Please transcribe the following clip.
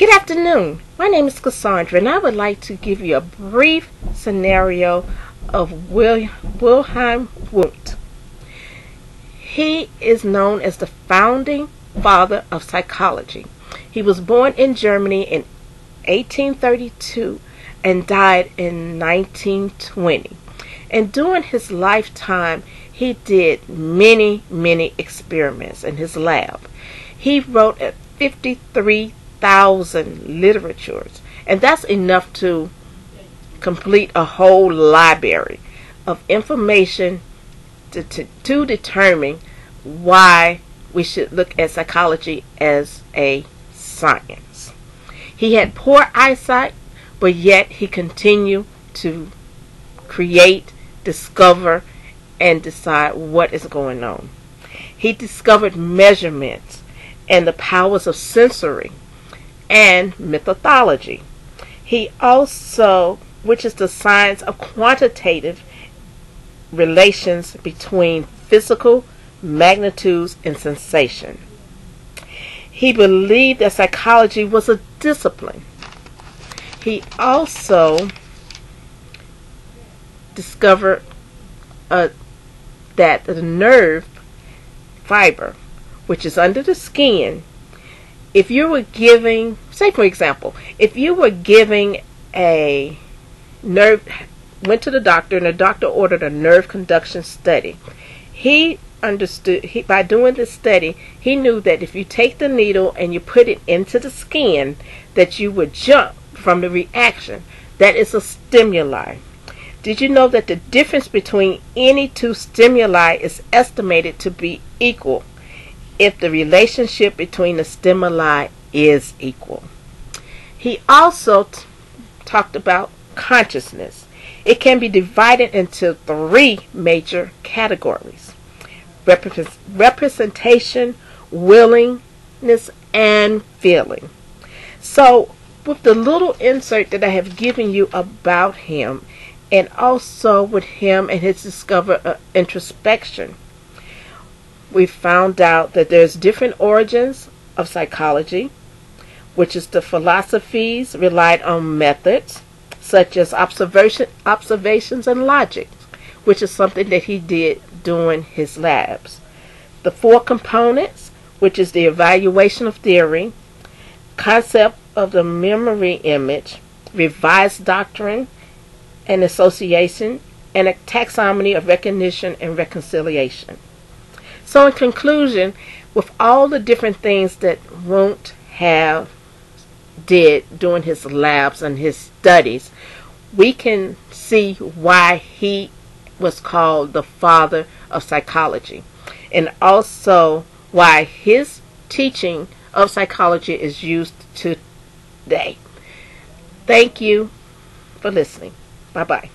Good afternoon. My name is Cassandra, and I would like to give you a brief scenario of Wilhelm Wundt. He is known as the founding father of psychology. He was born in Germany in 1832 and died in 1920. And during his lifetime, he did many experiments in his lab. He wrote 53,000 literatures, and that's enough to complete a whole library of information to determine why we should look at psychology as a science. He had poor eyesight, but yet he continued to create, discover, and decide what is going on. He discovered measurements and the powers of sensory and methodology. He also, which is the science of quantitative relations between physical magnitudes and sensation. He believed that psychology was a discipline. He also discovered that the nerve fiber, which is under the skin, if you were giving, say for example, if you were giving a nerve, went to the doctor and the doctor ordered a nerve conduction study, he understood, by doing this study, he knew that if you take the needle and you put it into the skin, that you would jump from the reaction. That is a stimuli. Did you know that the difference between any two stimuli is estimated to be equal if the relationship between the stimuli is equal? He also talked about consciousness. It can be divided into three major categories: representation, willingness, and feeling. So, with the little insert that I have given you about him, and also with him and his discovery of introspection, we found out that there's different origins of psychology, which is the philosophies relied on methods such as observations and logic, which is something that he did during his labs. The four components, which is the evaluation of theory, concept of the memory image, revised doctrine and association, and a taxonomy of recognition and reconciliation. So in conclusion, with all the different things that Wundt did during his labs and his studies, we can see why he was called the father of psychology, and also why his teaching of psychology is used today. Thank you for listening. Bye-bye.